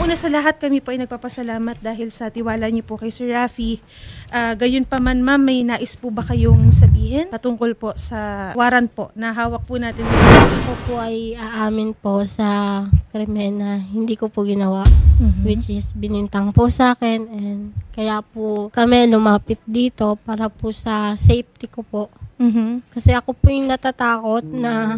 Una sa lahat, kami po ay nagpapasalamat dahil sa tiwala niyo po kay Sir Raffy. Gayon pa man, ma'am, may nais po ba kayong sabihin patungkol po sa warrant po na hawak po natin? Ako po ay aamin po sa krimen na hindi ko po ginawa, which is binintang po sa akin, and kaya po kami lumapit dito para po sa safety ko po. Kasi ako po yung natatakot na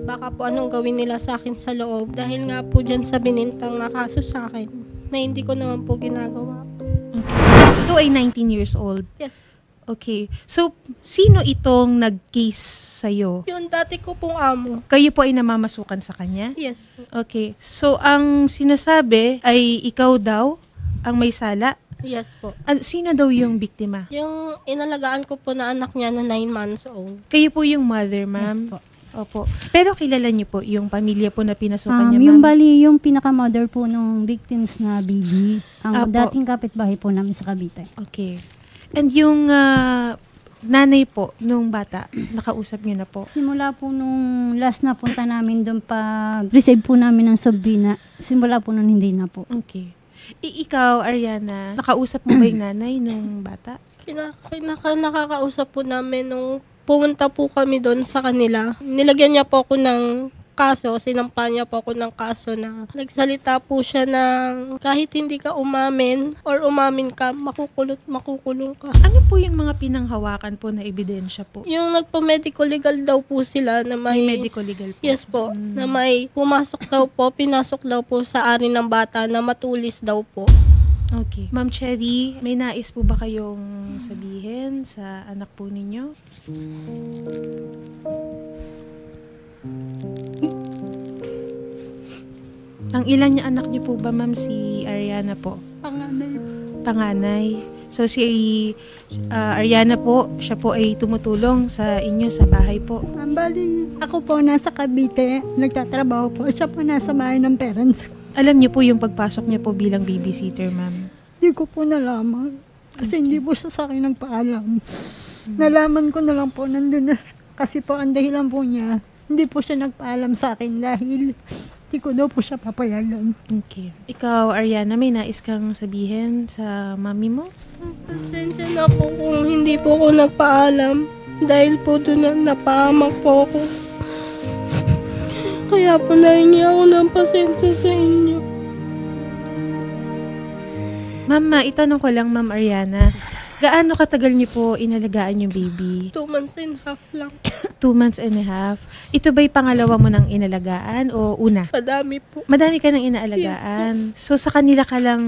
baka po anong gawin nila sa akin sa loob dahil nga po dyan sa binintang na kaso sa akin na hindi ko naman po ginagawa. Okay. Ikaw ay 19 years old. Yes. Okay. So, sino itong nag-case sa'yo? Yung dati ko pong amo. Kayo po ay namamasukan sa kanya? Yes po. Okay. So, ang sinasabi ay ikaw daw ang may sala? Yes po. Sino daw yung biktima? Yung inalagaan ko po na anak niya na 9 months old. Kayo po yung mother, ma'am? Yes po. Opo. Pero kilala niyo po yung pamilya po na pinasukan niya, Yung ma'am? bali, yung pinaka-mother po nung victims na baby, ang Apo. dating kapitbahay po namin sa Cavite. Okay. And yung nanay po nung bata, nakausap niyo na po? Simula po nung last na punta namin doon receive po namin ng Sabrina, simula po nung hindi na po. Okay. Ikaw, Ariana, nakausap mo ba yung nanay nung bata? Nakakausap po namin nung pumunta po kami doon sa kanila. Nilagyan niya po ako ng kaso, sinampa niya po ako ng kaso na nagsalita po siya ng kahit hindi ka umamin or umamin ka, makukulong ka. Ano po yung mga pinanghawakan po na ebidensya po? Yung nagpa-medical legal daw po sila na may... Medical legal po? Yes po, na may pinasok daw po sa ari ng bata na matulis daw po. Okay. Ma'am Cherry, may nais po ba kayong sabihin sa anak po ninyo? Ang ilan niya anak niyo po ba, ma'am, si Ariana po? Panganay. Panganay. So si Ariana po, siya po ay tumutulong sa inyo sa bahay po. Bali, ako po nasa Cavite, nagtatrabaho po. Siya po nasa bahay ng parents ko. Alam niyo po yung pagpasok niya po bilang babysitter, ma'am? Hindi ko po nalaman. Kasi hindi po siya sa akin nagpaalam. Nalaman ko na lang po nandun na. Kasi po ang dahilan po niya, hindi po siya nagpaalam sa akin dahil hindi ko daw po siya papayagan. Okay. Ikaw, Ariana, may nais kang sabihin sa mami mo? Pasensya na po kung hindi po ako nagpaalam dahil po doon na napahamak po ako. Kaya po nahingi ako ng pasensya sa inyo. Ma'am, itanong ko lang, Ma'am Ariana, gaano katagal niyo po inalagaan yung baby? 2 months and a half lang. 2 months and a half. Ito ba'y pangalawa mo ng inalagaan o una? Madami po. Madami ka nang inaalagaan. So sa kanila ka lang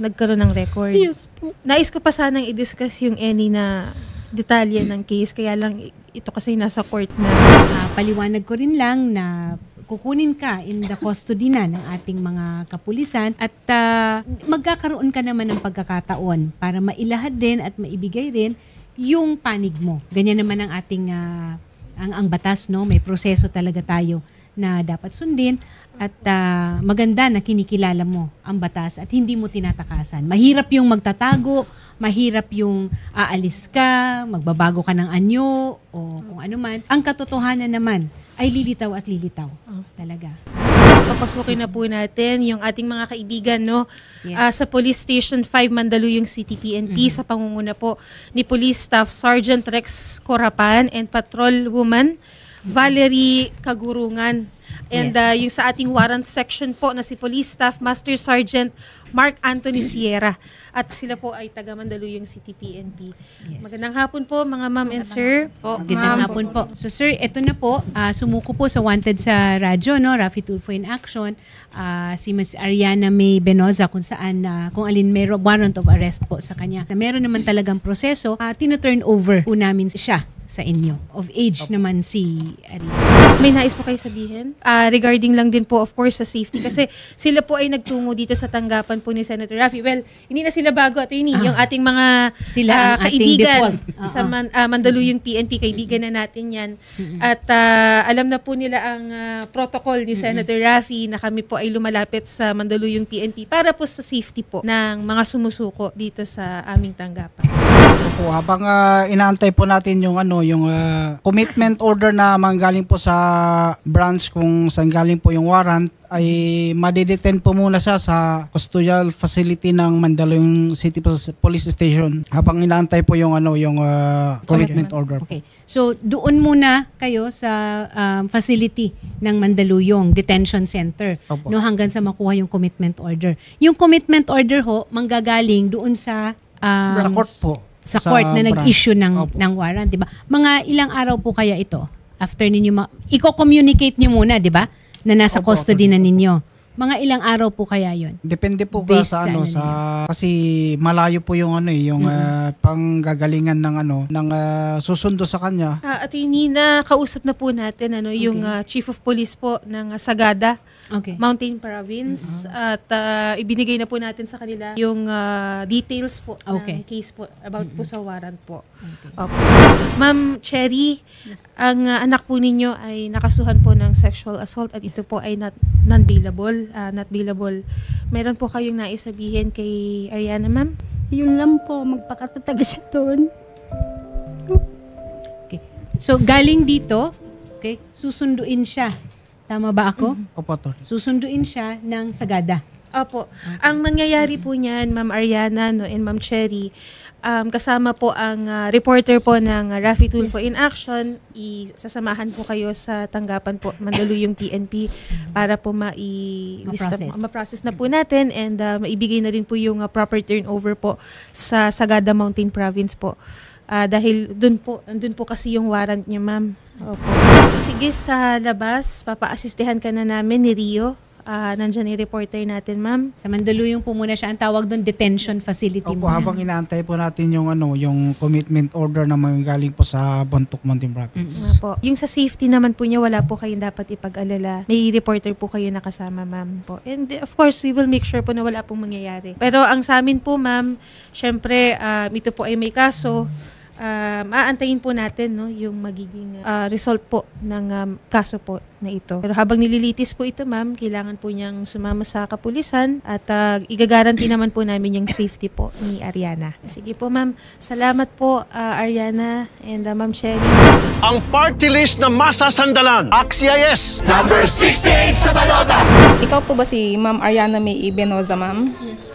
nagkaroon ng record? Yes po. Nais ko pa sanang i-discuss yung any na detalye ng case, kaya lang ito kasi nasa court na. Paliwanag ko rin lang na kukunin ka in the custody na ng ating mga kapulisan at magkakaroon ka naman ng pagkakataon para mailahad din at maibigay din yung panig mo. Ganyan naman ang ating ang batas, no? May proseso talaga tayo na dapat sundin at maganda na kinikilala mo ang batas at hindi mo tinatakasan. Mahirap yung magtatago, mahirap yung aalis ka, magbabago ka ng anyo o kung ano man. Ang katotohanan naman ay lilitaw at lilitaw. Talaga. Papasukin na po natin yung ating mga kaibigan, no? Yes. Sa Police Station 5 Mandaluyong City PNP sa pangunguna po ni Police Staff Sergeant Rex Corapan and Patrol Woman Valerie Kagurungan. And yung sa ating warrant section po na si Police Staff Master Sergeant Mark Anthony Sierra. At sila po ay taga Mandaluyong City PNP. Yes. Magandang hapon po mga ma'am and sir. Magandang hapon po. So sir, eto na po, sumuko po sa Wanted sa radyo, no? Raffy Tulfo in Action. Si Ms. Ariana May Benoza kung saan, kung alin may warrant of arrest po sa kanya. Na meron naman talagang proseso, tino-turn over po namin siya sa inyo. Of age naman si Ariana. May nais po kayo sabihin? Regarding lang din po, of course, sa safety. Kasi sila po ay nagtungo dito sa tanggapan po ni Senator Raffy. Well, hindi na sila bago, attorney. Yung ating mga Sila ang ating kaibigan default. sa Mandaluyong PNP, kaibigan na natin yan. At alam na po nila ang protocol ni Senator Raffy na kami po ay lumalapit sa Mandaluyong PNP para po sa safety po ng mga sumusuko dito sa aming tanggapan. Opo, habang inaantay po natin yung commitment order na manggaling po sa branch kung saan galing po yung warrant, ay madedetain po muna siya sa custodial facility ng Mandaluyong City Police Station habang inaantay po yung commitment order. Okay. So doon muna kayo sa facility ng Mandaluyong Detention Center, Opo. no, hanggang sa makuha yung commitment order. Yung commitment order ho manggagaling doon sa Sa court po. sa court na branch. nag-issue Opo. ng warrant, 'di ba? Mga ilang araw po kaya ito after ninyo i-communicate niyo muna, 'di ba? Na nasa Opo, custody na ninyo. Mga ilang araw po kaya 'yon? Depende po Based sa sa kasi malayo po yung panggagalingan ng susundo sa kanya. Attorney, na kausap na po natin yung Chief of Police po ng Sagada, Okay. Mountain Province, at ibinigay na po natin sa kanila yung details po Okay. ng case po about po sa warrant po. Opo. Ma'am Cherry, ang anak po ninyo ay nakasuhan po ng sexual assault at ito po ay non-bailable. Not bailable. Meron po kayong naisabihin kay Ariana, ma'am? Yun lang po, magpakatatag siya doon. Okay. So galing dito, okay, susunduin siya. Tama ba ako? Opo, Tol. Susunduin siya ng Sagada. Opo. Ang mangyayari po niyan, Ma'am Ariana and Ma'am Cherry, kasama po ang reporter po ng Rafi Tulfo in Action, isasamahan po kayo sa tanggapan po Mandaluyong TNP para po ma-process na po natin and maibigay na rin po yung proper turnover po sa Sagada Mountain Province po. Dahil andun po kasi yung warrant niya, ma'am. Opo. Sige, sa labas, papa-asistehan ka na namin ni Rio. Nandyan yung reporter natin, ma'am. Sa Mandaluyong po muna siya. Ang tawag doon, detention facility. Opo, habang inaantay po natin yung commitment order na manggaling po sa Bontoc Mountain Province. Opo. Yung sa safety naman po niya, wala po kayong dapat ipag-alala. May reporter po kayo nakasama, ma'am. Po. And of course, we will make sure po na wala pong mangyayari. Pero ang sa amin po, ma'am, syempre, ito po ay may kaso. Aantayin po natin yung magiging result po ng kaso po na ito. Pero habang nililitis po ito, ma'am, kailangan po niyang sumama sa kapulisan at igagaranti naman po namin yung safety po ni Ariana. Sige po, ma'am. Salamat po, Ariana and Ma'am Cherry. Ang party list na masasandalan. AXIS! Ikaw po ba si Ma'am Ariana May Ibenoza, ma'am? Yes.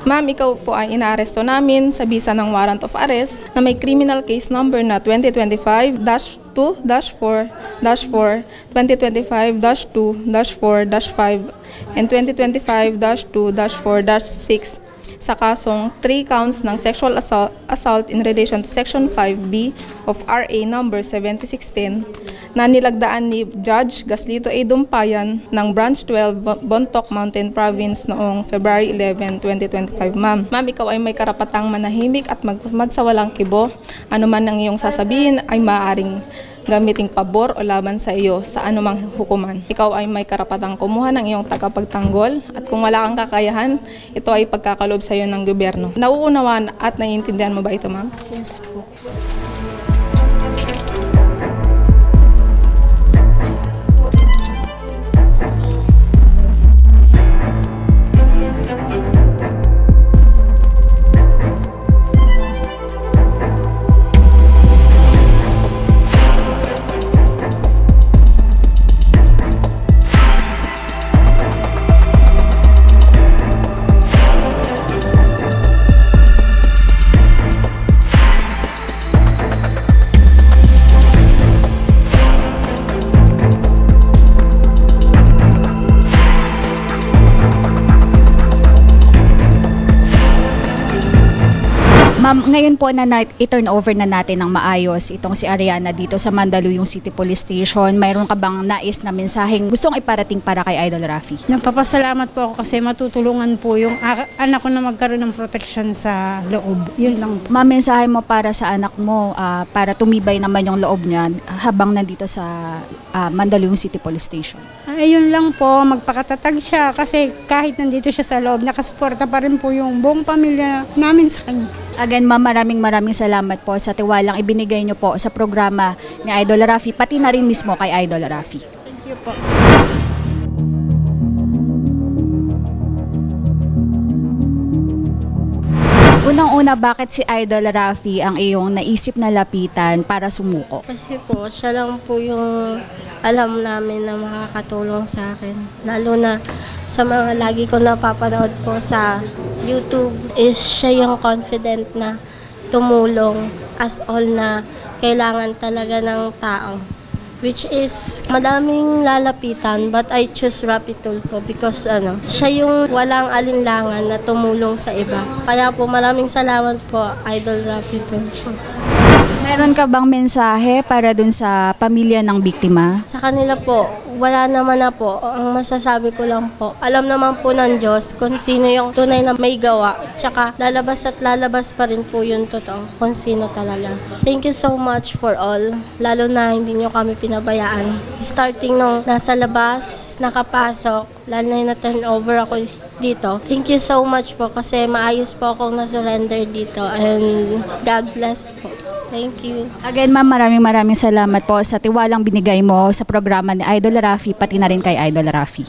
Ma'am, ikaw po ay inaaresto namin sa bisa ng warrant of arrest na may criminal case number na 2025-2-4-4, 2025-2-4-5, and 2025-2-4-6 sa kasong 3 counts ng sexual assault in relation to Section 5B of RA number 7016 na nilagdaan ni Judge Gaslito A. Dumpayan ng Branch 12, Bontoc Mountain Province noong February 11, 2025, ma'am. Ma'am, ikaw ay may karapatang manahimik at magsawalang kibo. Ano man ang iyong sasabihin ay maaaring gamiting pabor o laban sa iyo sa anumang hukuman. Ikaw ay may karapatang kumuha ng iyong tagapagtanggol at kung wala kang kakayahan, ito ay pagkakalob sa iyo ng gobyerno. Nauunawaan at naiintindihan mo ba ito, ma'am? Yes po. Ma'am, ngayon po na i-turn over na natin ng maayos itong si Ariana dito sa Mandaluyong City Police Station. Mayroon ka bang nais na mensaheng gustong iparating para kay Idol Rafi? Nagpapasalamat po ako kasi matutulungan po yung anak ko na magkaroon ng protection sa loob. Yun lang po. Ma'am, mensahe mo para sa anak mo para tumibay naman yung loob niya habang nandito sa Mandaluyong City Police Station. Ayun lang po, magpakatatag siya kasi kahit nandito siya sa loob, nakasuporta pa rin po yung buong pamilya namin sa kanya. Again, ma'am, maraming salamat po sa tiwalang ibinigay niyo po sa programa ni Idol Rafi, pati na rin mismo kay Idol Rafi. Thank you po. Unang-una, bakit si Idol Rafi ang iyong naisip na lapitan para sumuko? Kasi po, siya lang po yung alam namin na makakatulong sa akin. Lalo na sa mga lagi ko napapanood po sa YouTube is siya yung confident na tumulong as all na kailangan talaga ng tao. Which is, madaming lalapitan, but I choose Rafi Tulfo because siya yung walang alinlangan na tumulong sa iba. Kaya po maraming salamat po, Idol Rafi Tulfo. Meron ka bang mensahe para dun sa pamilya ng biktima? Sa kanila po, wala naman na po. Ang masasabi ko lang po, alam naman po ng Diyos kung sino yung tunay na may gawa. Tsaka lalabas at lalabas pa rin po yung totoo kung sino talaga. Thank you so much for all. Lalo na hindi nyo kami pinabayaan. Starting nung nasa labas, nakapasok, lalo na yung na-turnover ako dito. Thank you so much po kasi maayos po akong na-surrender dito and God bless po. Thank you. Again, ma'am, maraming salamat po sa tiwalang binigay mo sa programa ni Idol Rafi, pati na rin kay Idol Rafi.